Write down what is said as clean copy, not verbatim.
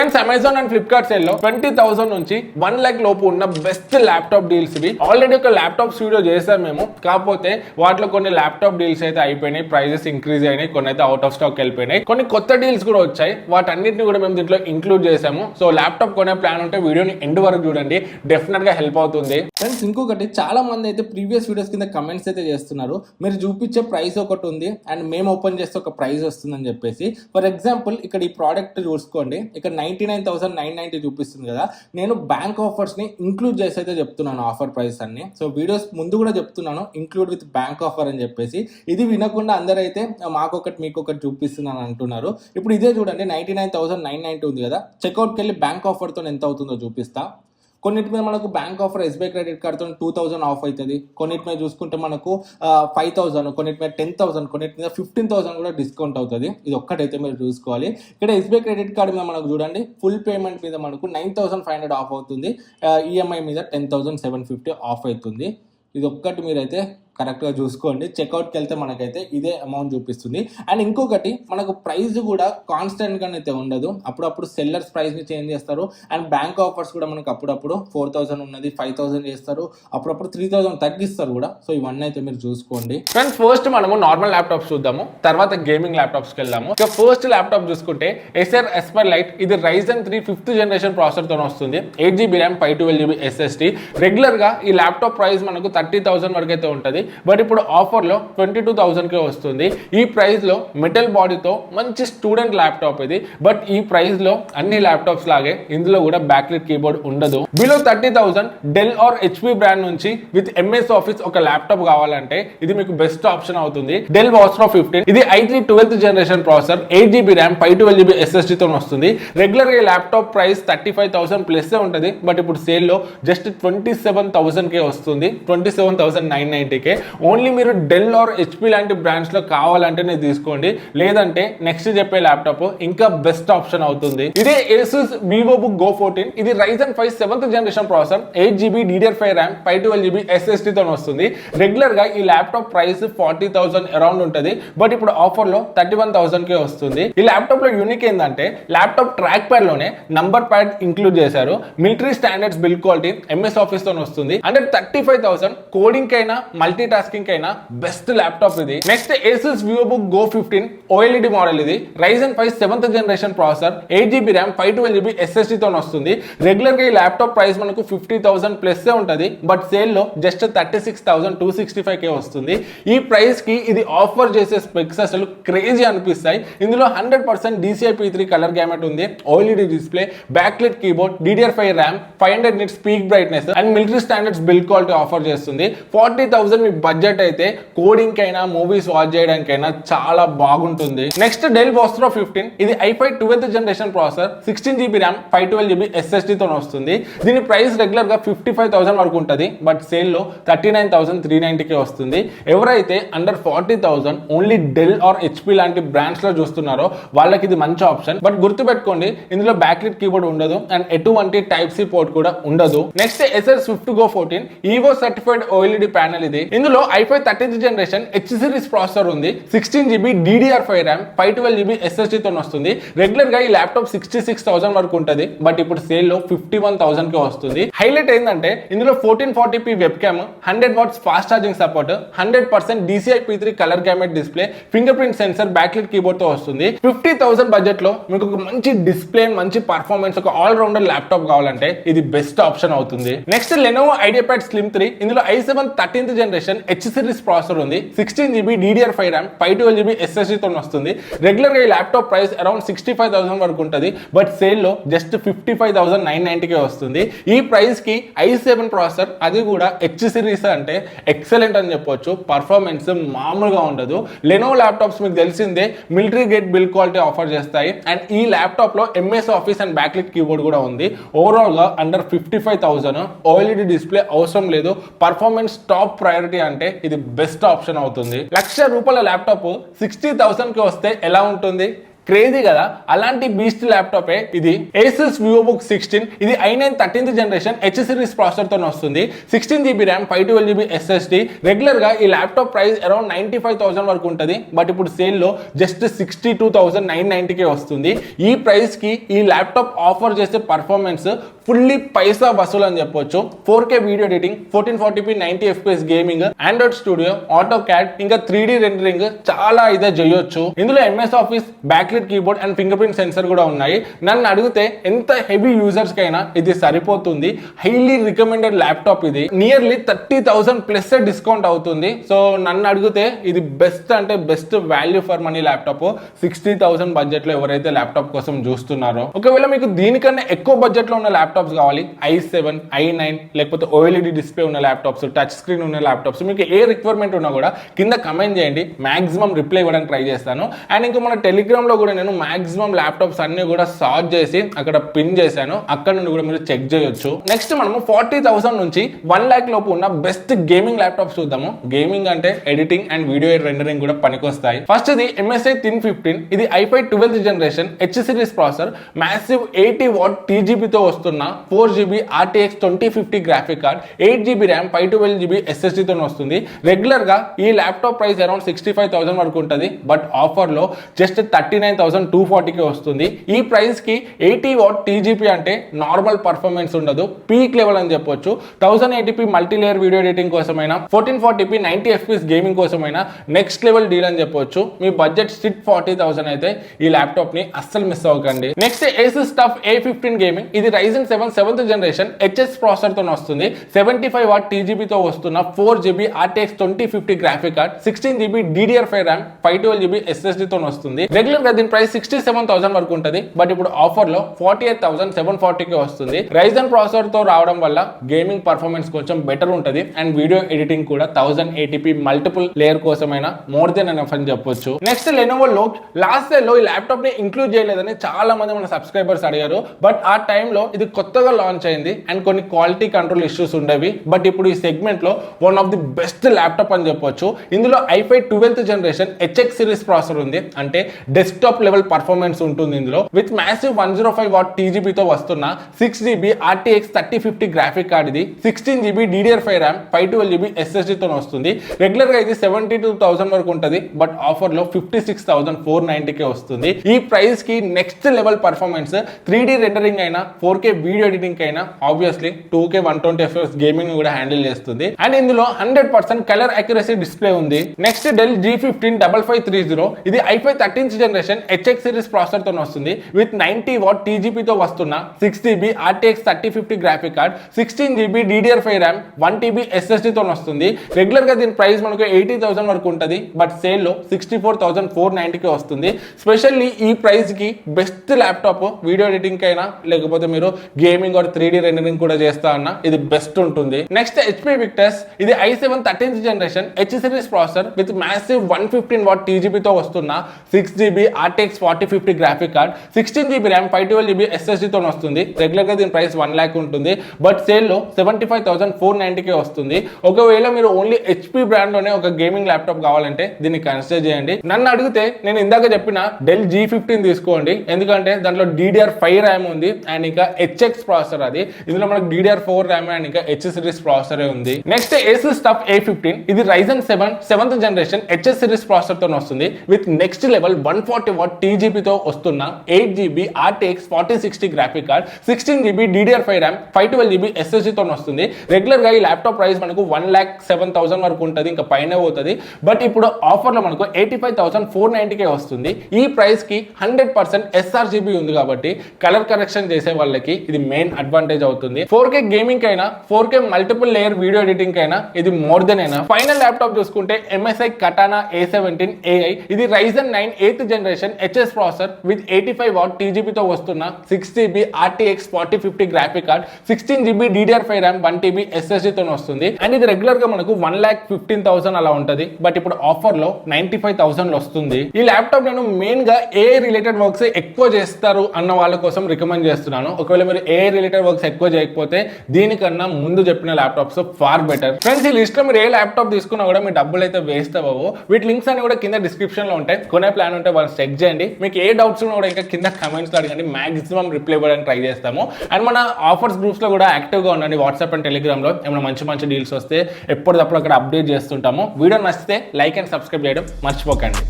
Friends, Amazon and Flipkart sale లో 20,000 నుంచి 1 lakh లోపు ఉన్న బెస్ట్ ల్యాప్టాప్ డీల్స్ ఇవి. ఆల్రెడీ ఒక ల్యాప్టాప్ వీడియో చేసాం మేము, కాకపోతే వాటిలో కొన్ని ల్యాప్టాప్ డీల్స్ అయితే అయిపోయినాయి, ప్రైజెస్ ఇంక్రీజ్ అయినాయి, కొన్ని అయితే అవుట్ ఆఫ్ స్టాక్ వెళ్ళిపోయినాయి, కొన్ని కొత్త డీల్స్ కూడా వచ్చాయి. వాటన్నిటిని కూడా మేము దీంట్లో ఇంక్లూడ్ చేసాము. సో ల్యాప్టాప్ కొనే ప్లాన్ ఉంటే వీడియోని ఎండ్ వరకు చూడండి, డెఫినెట్ గా హెల్ప్ అవుతుంది. ఫ్రెండ్స్, ఇంకొకటి చాలా మంది అయితే ప్రీవియస్ వీడియోస్ కింద కమెంట్స్ అయితే చేస్తున్నారు, మీరు చూపించే ప్రైస్ ఒకటి ఉంది అండ్ మేము ఓపెన్ చేస్తే ఒక ప్రైస్ వస్తుందని చెప్పేసి. ఫర్ ఎగ్జాంపుల్ ఇక్కడ ఈ ప్రోడక్ట్ చూసుకోండి, ఇక్కడ 99,990 చూపిస్తుంది కదా. నేను బ్యాంక్ ఆఫర్స్ ని ఇంక్లూడ్ చేసి అయితే చెప్తున్నాను, ఆఫర్ ప్రైస్ అన్ని. సో వీడియోస్ ముందు కూడా చెప్తున్నాను ఇంక్లూడ్ విత్ బ్యాంక్ ఆఫర్ అని చెప్పేసి. ఇది వినకుండా అందరైతే మాకొకటి మీకొకటి చూపిస్తున్నాను అంటున్నారు. ఇప్పుడు ఇదే చూడండి, 99,990 ఉంది కదా. చెక్అవుట్కి వెళ్ళి బ్యాంక్ ఆఫర్తో ఎంత అవుతుందో చూపిస్తా. కొన్నిటి మీద మనకు బ్యాంక్ ఆఫర్ ఎస్బీఐ క్రెడిట్ కార్డ్తో 2,000 ఆఫ్ అవుతుంది. కొన్నిటి మీద చూసుకుంటే మనకు 5,000, కొన్నిటి మీద 10,000, కొన్నిటి మీద 15,000 కూడా డిస్కౌంట్ అవుతుంది. ఇది ఒక్కటైతే మీరు చూసుకోవాలి. ఇక్కడ ఎస్బీఐ క్రెడిట్ కార్డ్ మీద మనకు చూడండి, ఫుల్ పేమెంట్ మీద మనకు 9,500 ఆఫ్ అవుతుంది, ఈఎంఐ మీద 10,750 ఆఫ్ అవుతుంది. ఇది ఒక్కటి మీరైతే కరెక్ట్గా చూసుకోండి. చెక్అవుట్కి వెళ్తే మనకైతే ఇదే అమౌంట్ చూపిస్తుంది. అండ్ ఇంకొకటి, మనకు ప్రైస్ కూడా కాన్స్టెంట్గా అయితే ఉండదు, అప్పుడప్పుడు సెల్లర్స్ ప్రైస్ని చేంజ్ చేస్తారు. అండ్ బ్యాంక్ ఆఫర్స్ కూడా మనకు అప్పుడప్పుడు 4,000 ఉన్నది 5,000 చేస్తారు, అప్పుడప్పుడు 3,000 తగ్గిస్తారు కూడా. సో ఇవన్నీ అయితే మీరు చూసుకోండి. ఫ్రెండ్స్, ఫస్ట్ మనము నార్మల్ ల్యాప్టాప్స్ చూద్దాము, తర్వాత గేమింగ్ ల్యాప్టాప్స్కి వెళ్దాము. ఇక ఫస్ట్ ల్యాప్టాప్ చూసుకుంటే Acer Ryzen, ఇది Ryzen 3 5th జనరేషన్ ప్రాసెసర్తో వస్తుంది. 8GB RAM 512GB SSD. రెగ్యులర్గా ఈ ల్యాప్టాప్ ప్రైస్ మనకు 30,000 వరకు అయితే ఉంటుంది, బట్ ఇప్పుడు ఆఫర్లో 22,000కే వస్తుంది. ఈ ప్రైస్లో మెటల్ బాడీతో మంచి స్టూడెంట్ ల్యాప్టాప్ ఇది. బట్ ఈ ప్రైస్లో అన్ని ల్యాప్టాప్స్ లాగే ఇందులో కూడా బ్యాక్లైట్ కీబోర్డ్ ఉండదు. Below 30,000 Dell or HP brand నుంచి విత్ ఎంఎస్ ఆఫీస్ ఒక ల్యాప్టాప్ కావాలంటే ఇది మీకు బెస్ట్ ఆప్షన్ అవుతుంది. డెల్ వాస్ట్రో 15, ఇది i3 12th generation processor, 8GB RAM 512GB SSD తో వస్తుంది. రెగ్యులర్ ఈ ల్యాప్టాప్ ప్రైస్ 35,000 ప్లస్ ఉంటుంది, బట్ ఇప్పుడు సేల్లో జస్ట్ 27,000కే వస్తుంది, 27,990కే. ఓన్లీ మీరు డెల్ ఆర్ హెచ్పి లాంటి బ్రాండ్స్ లో కావాలంటేనే తీసుకోండి, లేదంటే నెక్స్ట్ చెప్పే ల్యాప్టాప్ ఇంకా బెస్ట్ ఆప్షన్ అవుతుంది. ఇదే ASUS Vivobook Go 14, ఇది Ryzen 5 7th generation processor, 8GB DDR5 RAM 512GB SSD తో వస్తుంది. రెగ్యులర్ గా ఈ ల్యాప్టాప్ ప్రైస్ 40,000 అరౌండ్ ఉంటుంది, బట్ ఇప్పుడు ఆఫర్ లో 31,000కే వస్తుంది. ఈ ల్యాప్టాప్ లో యూనిక్ ఏంటంటే ల్యాప్టాప్ ట్రాక్ ప్యాడ్ లోనే నంబర్ ప్యాడ్ ఇంక్లూడ్ చేశారు. Military standards build quality MS office తో వస్తుంది. అంటే 35,000 కోడింగ్ కైనా మల్టీ టాస్కింగ్ అయినా బెస్ట్ ల్యాప్టాప్ ఇది. Next ASUS Vivobook Go 15 OLED model, ఇది Ryzen 5 7th generation processor, 8GB RAM 512GB SSD తో వస్తుంది. రెగ్యులర్ గా ఈ ల్యాప్టాప్ ప్రైస్ మనకు 50,000 ప్లస్ ఉంటుంది, బట్ సేల్ లో జస్ట్ 36,265కే వస్తుంది. ఈ ప్రైస్ కి ఇది ఆఫర్ చేసే స్పెక్స్ అసలు క్రేజీ అనిపిస్తాయి. ఇందులో 100% DCI-P3 కలర్ గ్యామెట్ ఉంది, OLED display, backlight keyboard, DDR5 RAM, 500 nits peak brightness and military standards build quality offer చేస్తుంది. 40,000 మీ బడ్జెట్ అయితే కోడింగ్ కైనా మూవీస్ వాచ్ చేయడానికైనా చాలా బాగుంటుంది. నెక్స్ట్ డెల్ వాస్ట్రో 15, ఇది i5 12th generation processor, 16GB RAM 512GB SSD తో వస్తుంది. దీని ప్రైస్ రెగ్యులర్ గా 55,000 వరకు ఉంటుంది, బట్ సేల్ లో 39,390కే వస్తుంది. ఎవరైతే under 40,000 only Dell or HP లాంటి బ్రాండ్స్ లో చూస్తున్నారో వాళ్ళకి ఇది మంచి ఆప్షన్. బట్ గుర్తుపెట్టుకోండి, ఇందులో బ్యాక్లైట్ కీబోర్డ్ ఉండదు అండ్ ఎటువంటి టైప్ సి పోర్ట్ కూడా ఉండదు. Next Acer Swift Go 14, Evo certified OLED panel ఇది. ఇందులో i5 13th generation H series processor ఉంది, 16GB DDR5 RAM 512GB SSD తో వస్తుంది. రెగ్యులర్ గా ఈ ల్యాప్టాప్ 66,000 వరకు ఉంటుంది, బట్ ఇప్పుడు సేల్ లో 51,000కే వస్తుంది. హైలైట్ ఏంటంటే ఇందులో 1440p web cam, 100 watts fast charging support, 100% DCI-P3 colour gamete display, finger print sensor, backlight keyboard తో వస్తుంది. 50,000 బడ్జెట్ లో మీకు ఒక మంచి డిస్ప్లే, మంచి పర్ఫార్మెన్స్, ఒక ఆల్ రౌండర్ ల్యాప్టాప్ కావాలంటే ఇది బెస్ట్ ఆప్షన్ అవుతుంది. నెక్స్ట్ Lenovo IdeaPad Slim 3, ఇందులో i7 13th generation H series processor ఉంది, 16GB DDR5 RAM 512GB SSD తో వస్తుంది. రెగ్యులర్ గా ఈ ల్యాప్టాప్ ప్రైస్ అరౌండ్ 65,000 వరకు ఉంటుంది, బట్ సేల్ లో జస్ట్ 55,990కే వస్తుంది. ఈ ప్రైస్ కి i7 ప్రాసెసర్, అది కూడా H సిరీస్ అంటే ఎక్సలెంట్ అని చెప్పొచ్చు. పర్ఫార్మెన్స్ మామూలుగా ఉండదు. Lenovo ల్యాప్టాప్స్ మీకు తెలిసిందే military gate build quality offer చేస్తాయి, అండ్ ఈ ల్యాప్టాప్ లో MS office and backlight keyboard కూడా ఉంది. ఓవరాల్ గా అండర్ 55,000 OLED డిస్ప్లే అవసరం లేదు, పర్ఫార్మెన్స్ టాప్ ప్రయారిటీ అంటే ఇది బెస్ట్ ఆప్షన్ అవుతుంది. ₹1,00,000 ల్యాప్టాప్ 60,000కి వస్తే ఎలా ఉంటుంది? క్రేజీ కదా, అలాంటి బీస్ట్ ల్యాప్టాపే ఇది ASUS Vivobook 16. ఇది i9 13th generation H series processor తో వస్తుంది. 16GB RAM 512GB SSD. Regular గా ఈ ల్యాప్టాప్ ప్రైస్ అరౌండ్ 95,000 వరకు ఉంటుంది, బట్ ఇప్పుడు సేల్ లో జస్ట్ 62,990కే వస్తుంది. ఈ ప్రైస్ కి ఈ ల్యాప్టాప్ ఆఫర్ చేసే పర్ఫార్మెన్స్ ఫుల్లీ పైసా వసూలు అని చెప్పొచ్చు. 4K video editing, 1440p 90fps gaming, Android Studio, AutoCAD, ఇంకా 3D రెండరింగ్ చాలా ఇదే చేయొచ్చు. ఇందులో MS office, backlit keyboard and finger print sensor కూడా ఉన్నాయి. నన్ను అడిగితే ఎంత హెవీ యూజర్స్ కైనా ఇది సరిపోతుంది. హైలీ రికమెండెడ్ ల్యాప్టాప్ ఇది. నియర్లీ 30,000 ప్లస్ డిస్కౌంట్ అవుతుంది. సో నన్ను అడిగితే ఇది బెస్ట్ అంటే best value for money laptop. 60,000 budget లో ఎవరైతే ల్యాప్టాప్ కోసం చూస్తున్నారో, ఒకవేళ మీకు దీనికన్నా ఎక్కువ బడ్జెట్ లో ఉన్న ల్యాప్టాప్స్ కావాలి, i7, i9 లేకపోతే OLED డిస్ప్లే ఉన్న ల్యాప్టాప్స్, టచ్ స్క్రీన్ ఉన్న ల్యాప్టాప్స్, మీకు ఏ రిక్వైర్మెంట్ ఉన్నా కూడా కింద కమెంట్ చేయండి. మాక్సిమం రిప్లై ఇవ్వడానికి ట్రై చేస్తాను. అండ్ ఇంకా మన టెలిగ్రామ్ లో కూడా నేను మాక్సిమం ల్యాప్టాప్స్ అన్ని కూడా సార్ట్ చేసి అక్కడ పిన్ చేశాను. అక్కడ నుండి కూడా మీరు చెక్ చేయొచ్చు. నెక్స్ట్ మనము 40,000 నుంచి 1 lakh లోపు ఉన్న బెస్ట్ గేమింగ్ ల్యాప్టాప్స్ చూద్దాము. గేమింగ్ అంటే ఎడిటింగ్ అండ్ వీడియో రెండరింగ్ కూడా పనికొస్తాయి. ఫస్ట్ ఇది MSI Thin15. ఇది i5 12th generation H series processor, massive 80W TGB తో వస్తున్న 4GB RTX 2050 graphic card, 8GB RAM 512GB SSD తో వస్తుంది. రెగ్యులర్ గా ఈ ల్యాప్టాప్ ప్రైస్ అరౌండ్ 65,000 వరకు ఉంటుంది, బట్ ఆఫర్ లో జస్ట్ 39,240కి వస్తుంది. ఈ ప్రైస్ కి 80W TGP అంటే నార్మల్ పర్ఫార్మెన్స్ ఉండదు, పీక్ లెవెల్ అని చెప్పొచ్చు. 1080p మల్టీలేయర్ వీడియో ఎడిటింగ్ కోసమైనా, 1440p 90fps గేమింగ్ కోసమైనా నెక్స్ట్ లెవెల్ డీల్ అని చెప్పొచ్చు. మీ బడ్జెట్ స్టిట్ 40,000 అయితే ఈ ల్యాప్టాప్ ని అస్సలు మిస్ అవ్వకండి. Next ASUS TUF A15 gaming. ఇది Ryzen 7 7th generation HS processor తో వస్తుంది. 75W TGB తో వస్తున్న 4GB RTX 2050 graphic card, 16GB DDR5 RAM 512GB SSD తో వస్తుంది. రెగ్యులర్ గా దీని ప్రైస్ 67,000 వరకు ఉంటుంది, బట్ ఇప్పుడు ఆఫర్ లో 48,740కి వస్తుంది. Ryzen ప్రాసెసర్ తో రావడం వల్ల గేమింగ్ పర్ఫార్మెన్స్ కొంచెం బెటర్ ఉంటుంది అండ్ వీడియో ఎడిటింగ్ కూడా 1080p మల్టిపుల్ లేయర్ కోసమైనా మోర్ దెన్ ఎనఫ్ అని చెప్పొచ్చు. Next Lenovo Look. Last year లో ఈ ల్యాప్టాప్ ని ఇంక్లూడ్ చేయలేదని చాలా మంది మన సబ్స్క్రైబర్స్ అడిగారు, బట్ ఆ టైంలో ఇది కొత్తగా లాంచ్ అయింది అండ్ కొన్ని క్వాలిటీ కంట్రోల్ ఇష్యూస్ ఉండేవి. బట్ ఇప్పుడు ఈ సెగ్మెంట్ లో one of the best laptop అని చెప్పొచ్చు. ఇందులో i5 12th generation HX series processor ఉంది, అంటే డెస్క్టాప్ లెవెల్ పర్ఫార్మెన్స్ ఉంటుంది ఇందులో. విత్ మ్యాసివ్ 105W TGB తో వస్తున్న 6GB RTX 3050 గ్రాఫిక్ కార్డ్, ఇది 16GB DDR5 RAM 512GB SSD తో వస్తుంది. రెగ్యులర్ గా ఇది 72,000 వరకు ఉంటుంది, బట్ ఆఫర్ లో 56,490కి వస్తుంది. ఈ ప్రైస్ కి next level performance 3D rendering అయినా, 4K వీడియో ఎడిటింగ్ అయినా, ఆబ్వియస్లీ 2K 120fps గేమింగ్ కూడా హ్యాండిల్ చేస్తుంది. అండ్ ఇందులో 100% కలర్ అక్యురసీ డిస్ప్లే ఉంది. Next Dell G15-5530. ఇది i5 13th generation HX series processor తో వస్తుంది. విత్ 90W TGP తో వస్తున్న 6GB RTX 3050 graphic card, 16GB DDR5 RAM 1TB SSD తో వస్తుంది. రెగ్యులర్ గా దీని ప్రైస్ మనకు 80,000 వరకు ఉంటుంది, బట్ సేల్ లో 64,490కి వస్తుంది. స్పెషల్లీ ఈ ప్రైస్ కి బెస్ట్ ల్యాప్టాప్ వీడియో ఎడిటింగ్ అయినా, లేకపోతే మీరు గేమింగ్ ఆర్ 3D రెండరింగ్ కూడా చేస్తా అన్న ఇది బెస్ట్ ఉంటుంది. Next HP Victus. ఇది i7 13th generation H series processor with massive 115W TGB తో వస్తున్న 6GB RTX 4050 graphic card, 16GB RAM 512GB SSD తో వస్తుంది. రెగ్యులర్ గా దీని ప్రైస్ 1 lakh ఉంటుంది, బట్ సేల్ లో 75,490కి వస్తుంది. ఒకవేళ మీరు ఓన్లీ HP బ్రాండ్ లోనే ఒక గేమింగ్ ల్యాప్టాప్ కావాలంటే దీన్ని కన్సిడర్ చేయండి. నన్ను అడిగితే నేను ఇందాక చెప్పిన Dell G15 తీసుకోండి, ఎందుకంటే దాంట్లో DDR5 RAM ఉంది అండ్ ఇంకా HX ప్రాసెసర్. అది ఇందులో మనకు DDR4 RAM అండ్ ఇంకా H సిరీస్ ప్రాసెసర్ ఉంది. Next ASUS TUF A15. ఇది Ryzen 7 7th generation HS series processor తో వస్తుంది. With next level 140W TGB తో వస్తున్న 8GB RTX 4060 graphic card, 16GB DDR5 RAM 512GB SSD తో వస్తుంది. రెగ్యులర్ గా ఈ ల్యాప్టాప్ ప్రైస్ మనకు 1,07,000 వరకు ఉంటుంది, ఇంకా పైన పోతుంది, బట్ ఇప్పుడు ఆఫర్ లో మనకు 85,490కే వస్తుంది. ఈ ప్రైస్ కి 100% sRGB ఉంది కాబట్టి కలర్ కరెక్షన్ చేసే వాళ్ళకి ఇది మెయిన్ అడ్వాంటేజ్ అవుతుంది. 4K గేమింగ్ అయినా, 4K multiple layer video editing అయినా ఇది మోర్ దెన్ అయినా. ఫైనల్ ల్యాప్టాప్ చూసుకుంటే MSI Katana A17 AI. ఇది Ryzen 9 8th generation HS processor with 85W TGB తో వస్తున్న 6GB RTX 4050 graphic card, 16GB DDR5 RAM 1TB SSD తో వస్తుంది. అండ్ ఇది రెగ్యులర్ గా మనకు 1,15,000 అలా ఉంటది, బట్ ఇప్పుడు ఆఫర్ లో 95,000 వస్తుంది. ఈ ల్యాప్టాప్ నేను మెయిన్ గా AI రిలేటెడ్ వర్క్స్ ఎక్కువ చేస్తారు అన్న వాళ్ళ కోసం రికమెండ్ చేస్తున్నాను. ఒకవేళ మీరు AI రిలేటెడ్ వర్క్స్ ఎక్కువ చేయకపోతే దీనికన్నా ముందు చెప్పిన ల్యాప్టాప్స్ ఫార్ బెటర్. ఫ్రెండ్స్, ఈ లిస్ట్ లో మీరు ఏ ల్యాప్టాప్ తీసుకున్నా కూడా మీ డబ్బులు అయితే వేస్ట్ అవ్వవు. వీటి లింక్స్ అన్ని కూడా కింద డిస్క్రిప్షన్ లో ఉంటాయి. కొనే ప్లాన్ ఉంటే వాళ్ళు చెక్ చెక్ చేయండి. మీకు ఏ డౌట్స్ ఉన్నా కూడా ఇంకా కింద కమెంట్స్లో అడగండి, మాక్సిమం రిప్లై ఇవ్వడానికి ట్రై చేస్తాము. అండ్ మన ఆఫర్స్ గ్రూప్స్లో కూడా యాక్టివ్గా ఉండండి. వాట్సాప్ అండ్ టెలిగ్రామ్లో ఏమైనా మంచి మంచి డీల్స్ వస్తే ఎప్పటికప్పుడు అక్కడ అప్డేట్ చేస్తుంటాము. వీడియో నచ్చితే లైక్ అండ్ సబ్స్క్రైబ్ చేయడం మర్చిపోకండి.